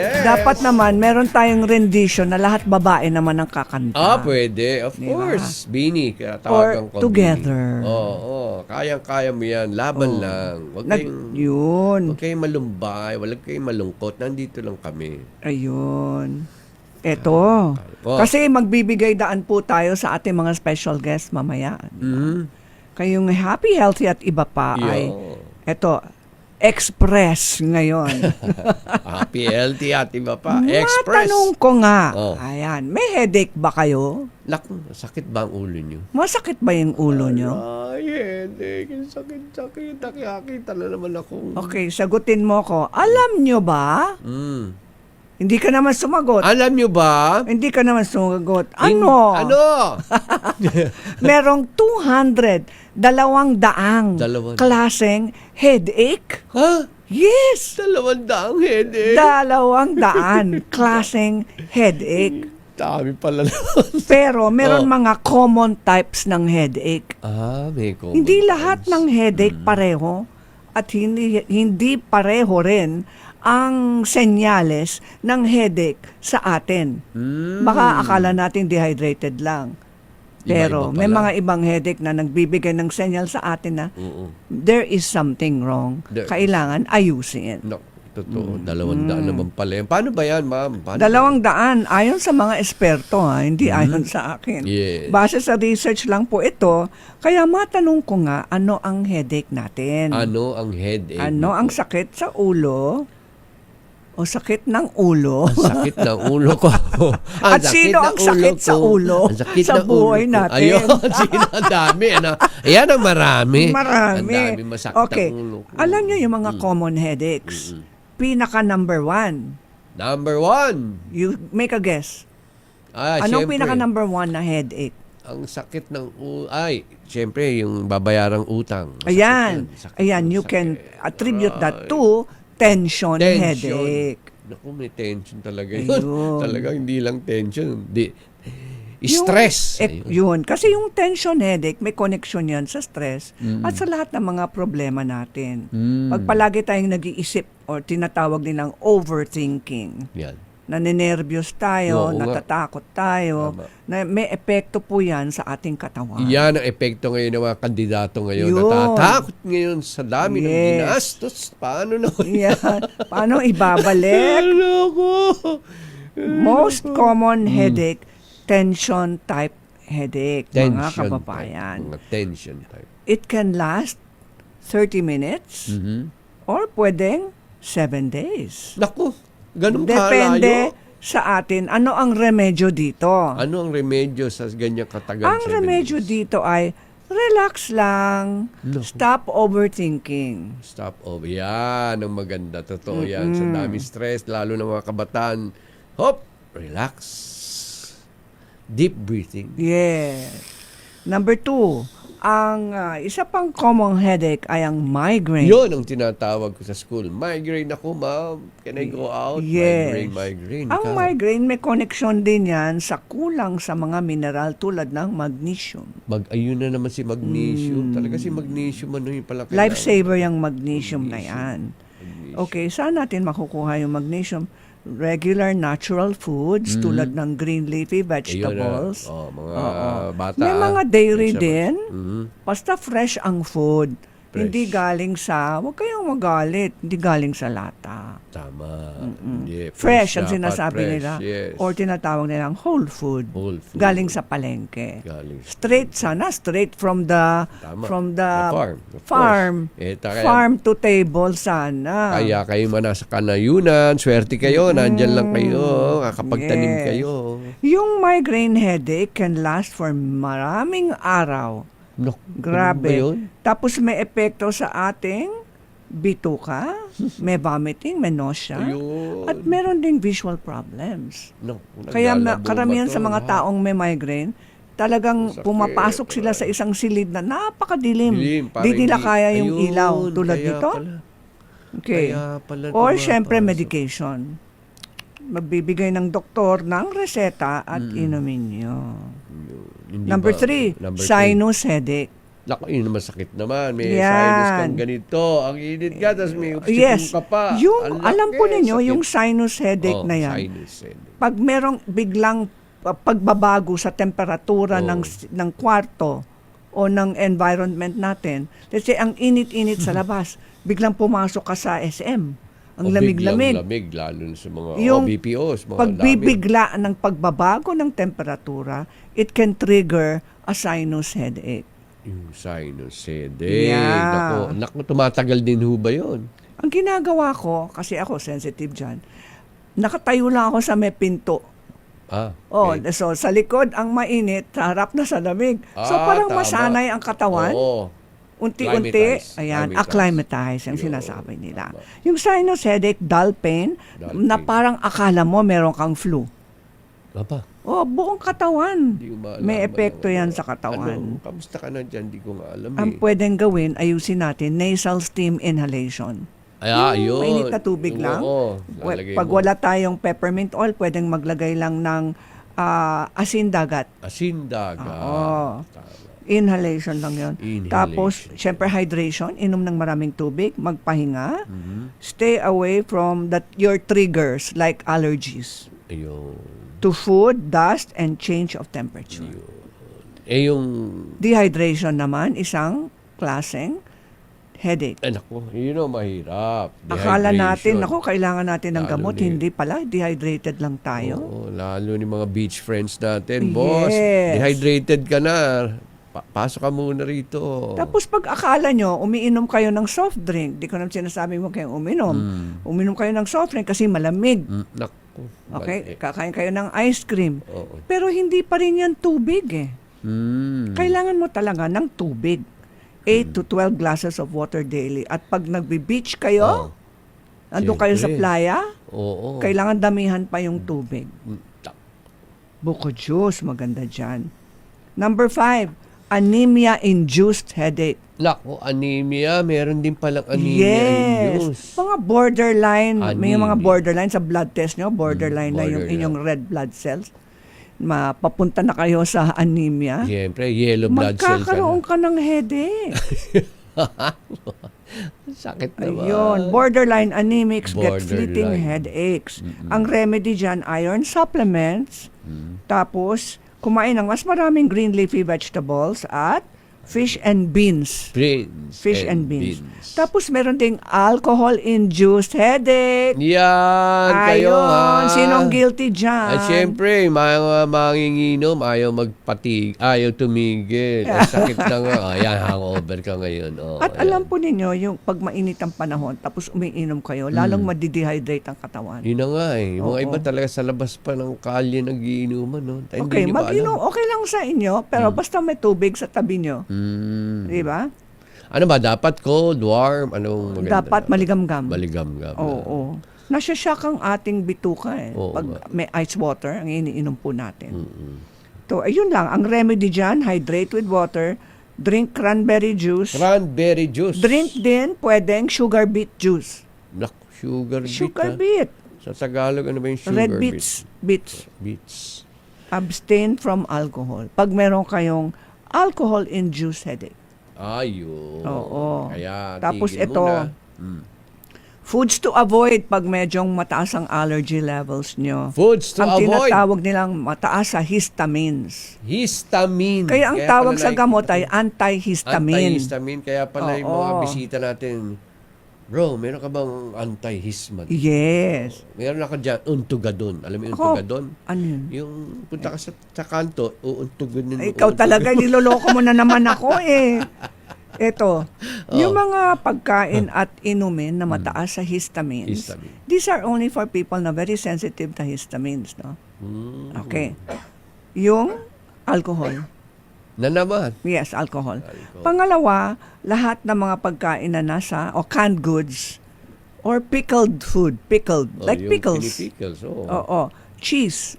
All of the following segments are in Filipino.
Yes. Dapat naman, meron tayong rendition na lahat babae naman ang kakanta. Pwede. Of Diba? course. Bini, Or tawagan ko. together. Oo. Kayang-kaya mo yan. Laban lang. Huwag Yun. kayong malumbay. Huwag kayong malungkot. Nandito lang kami. Ayun. Eto. Kasi magbibigay daan po tayo sa ating mga special guests mamaya. Kayong happy, healthy at iba pa ay eto, Express ngayon. Happy, healthy at iba pa. Express. Matanong ko nga, ayan, may headache ba kayo? Naku, sakit ba ang ulo nyo? Masakit ba yung ulo nyo? Ay, headache. Sakit. Nakikita na naman ako. Okay, sagutin mo ko. Alam nyo ba? Hindi ka naman sumagot. Alam nyo ba? Hindi ka naman sumagot. Ano? Ano? Merong 200 klaseng headache. Ha? Yes! 200 headache? 200 klaseng headache. Dami pala naman. Pero meron mga common types ng headache. May common Hindi types. lahat ng headache pareho at hindi pareho rin ang senyales ng headache sa atin. Baka akala natin dehydrated lang. Pero Iba-iba may pala. mga ibang headache na nagbibigay ng senyal sa atin na there is something wrong. Kailangan ayusin. No, totoo. 200 naman pala yan. Paano ba yan, ma'am? 200 ayon sa mga eksperto, hindi ayon sa akin. Yes. Base sa research lang po ito, kaya matanong ko nga, ano ang headache natin? Ano ang headache? Ano ang sakit sa ulo? O sakit ng ulo? Ang sakit ng ulo ko. At sino ang sakit sa ulo Ang sakit sa ng buhay ulo ko. natin? Ayun, sino ang dami. Ano? Ayan ang marami. Marami. Ang dami masakit Okay. ang ulo ko. Alam niyo yung mga common headaches. Pinaka number 1. Number 1. You make a guess. Anong Syempre, pinaka number 1 na headache? ang sakit ng ulo. Syempre, yung babayarang utang. Masakit Ayan. yan. Sakit Ayan, yan, you sakit. can attribute that to tension headache. Naku, may tension talaga yun. Ayun. Talaga hindi lang tension. Stress. Yun. Kasi yung tension headache, may connection yan sa stress at sa lahat ng mga problema natin. Pag palagi tayong nag-iisip or tinatawag nilang overthinking, Yan. naninervyos tayo, Oo nga. natatakot tayo, Tama. na may epekto po yan sa ating katawan. Yan ang epekto ngayon ng mga kandidato ngayon. Yun. Natatakot ngayon sa dami ng Yes. ginastos. Paano na? Yan. Paano ibabalik? Most common headache, tension type headache, mga kababayan. Type. Mga tension type. It can last 30 minutes or pwedeng 7 days. Naku, ganun Depende kalayo. sa atin. Ano ang remedyo dito? Ano ang remedyo sa ganyang katagal? Ang 7 remedyo days? dito ay relax lang. Naku. Stop overthinking. Stop over. Yan ang maganda. Totoo yan. Sa dami stress, lalo ng mga kabataan. Hop, relax. Deep breathing. Yes. Number 2, ang isa pang common headache ay ang migraine. Yun ang tinatawag ko sa school. Migraine ako, ma'am. Can I go out? Yes. Migraine. Ang migraine may connection din yan sa kulang sa mga mineral tulad ng magnesium. Ayun na naman si magnesium. Talaga si magnesium, ano yung pala kailangan? Lifesaver yung magnesium na yan. Okay, saan natin makukuha yung magnesium? Regular natural foods tulad ng green leafy vegetables. Mga bata. May mga dairy vegetables. din. Basta fresh ang food. Fresh. Hindi galing sa, huwag kayong magalit, hindi galing sa lata. Tama. Hindi, Fresh ang dapat, sinasabi fresh, nila. Yes. Or tinatawag nilang whole food. Whole food. Galing sa palengke. Galing. Straight from the Tama. from the farm. Of farm. course. Kaya, Farm to table sana. Kaya kayo man nasa kanayunan, swerte kayo, nandyan lang kayo, kakapagtanim Yes. kayo. Yung migraine headache can last for maraming araw. Naku, Grabe. ano ba yun? Tapos may epekto sa ating bituka, may vomiting, may nausea, Ayun. at meron ding visual problems. Naku, Kaya naglalabo karamihan ba sa to, mga ha? taong may migraine, talagang Sakit. pumapasok sila sa isang silid na napakadilim. Dilim, parang Di nila kaya yung ayun, ilaw tulad kaya nito. pala. Okay. Kaya pala Or pumapasok. syempre medication. Magbibigay ng doktor ng reseta at inumin nyo. Hindi Number ba- 3, number three. sinus headache. Naku, yun naman sakit naman. May Yan. sinus kang ganito. Ang init ka, tapos may Yes. ka pa. Yung, Ang laki, alam po ninyo, sakit. yung sinus headache na yan, Sinus headache. pag merong biglang pagbabago sa temperatura Oo. ng kwarto o ng environment natin, let's say, ang init-init sa labas, biglang pumasok ka sa SM. Ang lamig-lamig. Biglang lamig, lalo na sa mga Yung BPOs. Mga pagbibigla ng pagbabago ng temperatura, it can trigger a sinus headache. yung sinus headache. Yeah. Naku, tumatagal din ho ba yun? Ang ginagawa ko, kasi ako sensitive dyan, nakatayo lang ako sa may pinto. Oh, okay. so sa likod ang mainit, sa harap na sa lamig. So parang Tama. masanay ang katawan. Oo. Unti-unti, Acclimatize. ayan, acclimatize ang sinasabi nila. Tama. Yung sinus headache, dull pain, Dull na pain. parang akala mo meron kang flu. Aba, Oh, buong katawan. hindi ko malaman. May epekto yan sa katawan. Kamusta ka na dyan? Hindi ko nga alam Ang pwedeng gawin, ayusin natin, nasal steam inhalation. Yun. Mainit na tubig lang. Oo. lalagay Pag mo. wala tayong peppermint oil, pwedeng maglagay lang ng asin dagat. Asin dagat. Oo. Tama. Inhalation lang yun. Inhalation. Tapos, syempre hydration, inom ng maraming tubig, magpahinga, Mhm. stay away from your triggers like allergies Ayun. to food, dust, and change of temperature. Yung... Dehydration naman, isang klaseng headache. Naku, yun ang mahirap. Akala natin, Dehydration. kailangan natin ng Lalo gamot. ni- Hindi pala, dehydrated lang tayo. Oo, lalo ni mga beach friends natin. Boss, Yes. dehydrated ka na. Pasok ka muna rito. Tapos pag akala nyo, umiinom kayo ng soft drink, di ko naman sinasabi mo kayong uminom. Uminom kayo ng soft drink kasi malamig. Naku. Okay? Kakain kayo ng ice cream. Oo. Pero hindi pa rin yan tubig eh. Mm. Kailangan mo talaga ng tubig. 8 to 12 glasses of water daily. At pag nagbe-beach kayo, andun kayo sa Siyempre. playa, Oo. kailangan damihan pa yung tubig. Tak- Buko juice, maganda dyan. Number 5, anemia-induced headache. Naku, anemia. Meron din palang anemia induced. Mga borderline, may mga Anemia. borderline sa blood test nyo, borderline na yung borderline. inyong red blood cells. Mapapunta na kayo sa anemia. Siyempre, yellow blood cell ka Magkakaroon na. ka ng headache. Sakit naman. Ayun, borderline anemics get Borderline. fleeting headaches. Ang remedy dyan, iron supplements. Tapos, kumain ng mas maraming green leafy vegetables at fish and beans. Fish and beans. Tapos meron ding alcohol-induced headache. Yan, kayo ha. Ayun, sinong guilty dyan? Ay, siyempre, mga manginginom, ayaw ayaw tumigil. Ay, sakit na nga. Ayan, hangover ka ngayon. Oh, At ayan. alam po ninyo, yung pag mainit ang panahon, tapos umiinom kayo, lalong madidehydrate ang katawan. Yun na nga eh. Yung mga Oo. iba talaga sa labas pa ng kalye nagiinuman. No? Tayo Okay, hindi nyo ba mag-inom, alam? okay lang sa inyo, pero basta may tubig sa tabi nyo. Di ba? Ano ba? Dapat cold, warm? Anong maganda? Dapat maligamgam. Maligamgam. Oo. Nasya-shock ang ating bituka eh. Oo Pag nga. may ice water, ang iniinom po natin. So, ayun lang. Ang remedy dyan, hydrate with water, drink cranberry juice, Cranberry juice. drink din, pwedeng sugar beet juice. Naku, sugar beet. Sugar ha? beet. Sa Tagalog, ano ba yung sugar Red beet? beets. Beets. Abstain from alcohol. Pag meron kayong alcohol-induced headache. Ayun. Oo. Kaya, Tapos tigil ito, muna. foods to avoid pag medyong mataas ang allergy levels nyo. Foods to Ang avoid. tinatawag nilang mataas sa histamines. Histamine. Kaya ang Kaya tawag pala sa gamot nakikita ay ko- antihistamine. Antihistamine. Kaya pala yung mga Oo. bisita natin, bro, meron ka bang antihistamine? Yes. Meron ako dyan, untugadon. Alam mo yung Ako, untugadon? ano yun? Yung punta ka sa kanto, uuntugadon mo. Ay, ikaw talaga, niloloko mo na naman ako eh. Ito, yung mga pagkain at inumin na mataas sa histamines, Histamine. these are only for people na very sensitive to histamines, no? Okay. Yung alcohol. Na naman. Yes, alcohol. Alcohol. Pangalawa, lahat ng mga pagkain na nasa, o canned goods, or pickled food, like Yung pickles. pinipickles, oo. Oo. Cheese,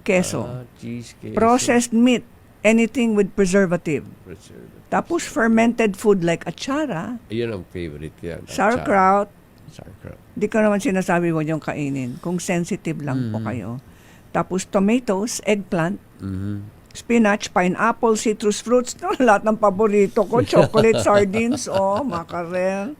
queso, Cheese, queso. processed meat, anything with preservative. Preservative. Tapos fermented food like achara, Ayun ang favorite ko yan. sauerkraut. Sauerkraut. Di ko naman sinasabi huwag yung kainin. Kung sensitive lang po kayo. Tapos tomatoes, eggplant, Mhm. Spinach, pineapple, citrus fruits, no, lahat ng paborito ko. Chocolate, sardines, mackerel,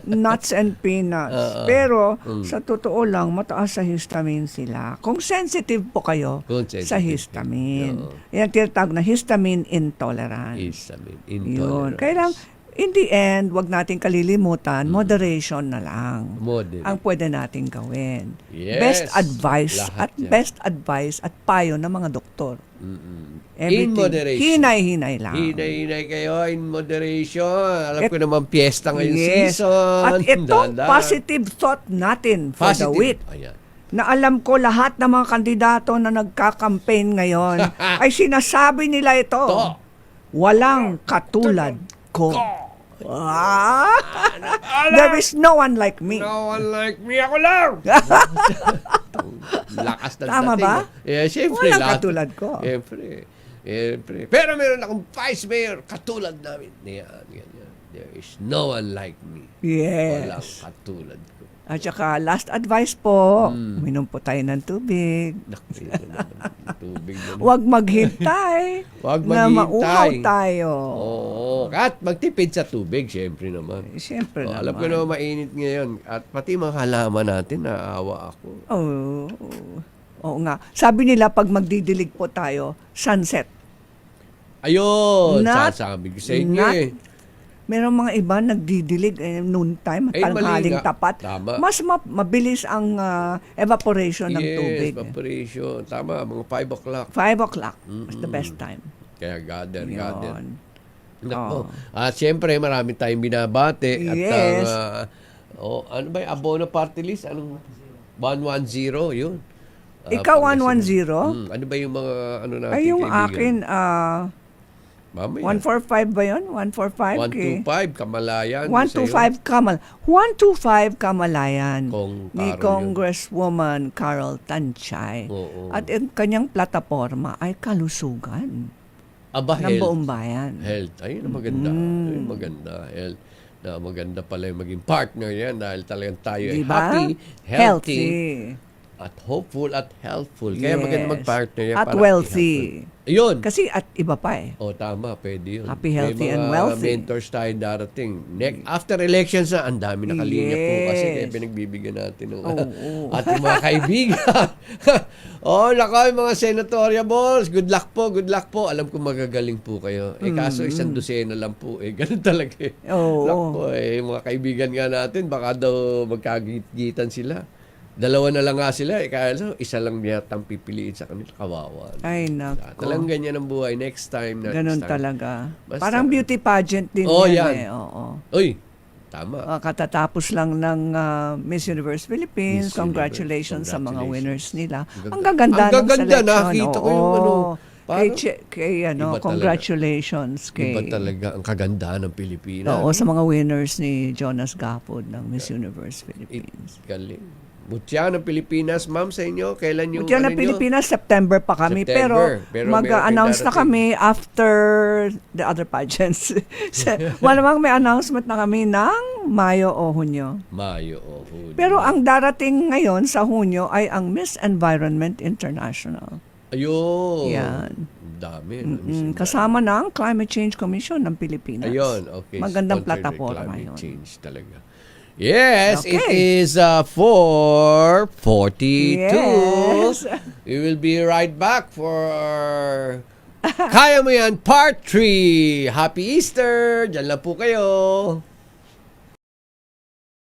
nuts and peanuts. Pero, sa totoo lang, mataas sa histamine sila. Kung sensitive po kayo Kung sensitive sa histamine. Oo. Yan tinatawag na histamine intolerance. Histamine Yun. intolerance. Kailang, in the end, wag nating kalilimutan, moderation na lang Moderate. ang pwede nating gawin. Yes. Best advice Lahat yan. best advice at payo ng mga doktor. In Everything. moderation. Hinay-hinay lang. Hinay-hinay kayo in moderation. Alam ko naman piyesta ngayon Yes. season. At itong Dahan-dahan. positive thought natin for the Positive. week, Ayan. na alam ko lahat ng mga kandidato na nagka-campaign ngayon ay sinasabi nila ito. To. Walang katulad ko. Ah! There is no one like me. No one like me. Ako lang. Lakas ng Tama dating. ba? Siyempre. Walang lahat. katulad ko. Siyempre. Siyempre. Pero meron akong vice mayor katulad namin. Yan, ganyan. There is no one like me. Walang Yes. katulad ko. At saka last advice po, uminom po tayo ng tubig. Naku, yun naman. Tubig naman. Huwag maghintay Huwag na maghintay. mauhaw tayo. Oo. At magtipid sa tubig, siyempre naman. Siyempre naman. Alam ko naman mainit ngayon. At pati mga halaman natin, naawa ako. Oo. Oo nga. Sabi nila pag magdidilig po tayo, sunset. Ayun, Not- sasabi ko sa inyo not- eh. Merong mga iba nagdidilig noontime, Ay, mali tanghaling nga. tapat. Tama. Mas mabilis ang evaporation ng tubig. Evaporation. Tama, mga 5 o'clock. 5 o'clock is the best time. Kaya gather. Yun. Nako. At siyempre, marami tayong binabate. At Yes. ano ba yung abono party list? Anong 110? Yun. Ikaw, Pangasinan. 110? Ano ba yung mga ano natin Ay, yung kaibigan? akin, Mamaya. 145 ba yun? 145? 125, Kamalayan. 125 125 Kamalayan Kong ni Carol Congresswoman Carol Tanchay. Oo. At ang kanyang plataforma ay kalusugan Aba, ng health. buong bayan. Health. Ayun ang maganda. Ayun maganda. Health. Na maganda pala yung maging partner yan dahil talagang tayo ay Diba? happy, healthy, Healthy. at hopeful, at healthful. Kaya maganda Yes. mag-partner yan. At para wealthy. i-help. Ayun. Kasi at iba pa eh. O, tama. Pwede yun. Happy, healthy, May and mga wealthy. mentors tayo darating. After elections na, ang dami nakalinya po kasi Yes. kaya pinagbibigyan natin ng Oo. ating mga kaibigan. Nako, yung mga senatoriables. Good luck po, good luck po. Alam ko magagaling po kayo. Kaso isang dosena lang po. Ganun talaga eh. Oo. Nako, yung mga kaibigan nga natin, baka daw magkagitan sila. Dalawa na lang nga sila. Kaya isa lang yatang pipiliin sa kanila. Kawawa. Ay, nako. Talagang ganyan ang buhay. Next time. Ganun talaga. Basta- Parang beauty pageant din Oh, yan yan. eh. Oo. Uy, tama. Katatapos lang ng Miss Universe Philippines. Miss Congratulations sa mga Congratulations. winners nila. Ang Ang gaganda Ang ng gaganda, selection. nakita ko yung Oo. ano, Kay, parang- Iba talaga. congratulations kay... Iba talaga ang kagandahan ng Pilipinas. Oo, sa mga winners ni Jonas Gapod ng Miss Universe Philippines. Galing. Mutya ng Pilipinas, ma'am, sa inyo. Kailan yung Diyan na nyo? Pilipinas, September pa kami. September. Pero Pero meron mag-announce na kayong kami after the other pageants. Malamang may announcement na kami ng Mayo o Hunyo. Mayo o Hunyo. Pero ang darating ngayon sa Hunyo ay ang Miss Environment International. Ayun. Yan. Dami. Kasama na ang Climate Change Commission ng Pilipinas. Ayun, okay. Magandang Sponsored by plataforma climate yun. change talaga. Yes, Okay. it is 4:42. Yes. We will be right back for Kaya Mo Yan Part 3. Happy Easter! Diyan lang po kayo.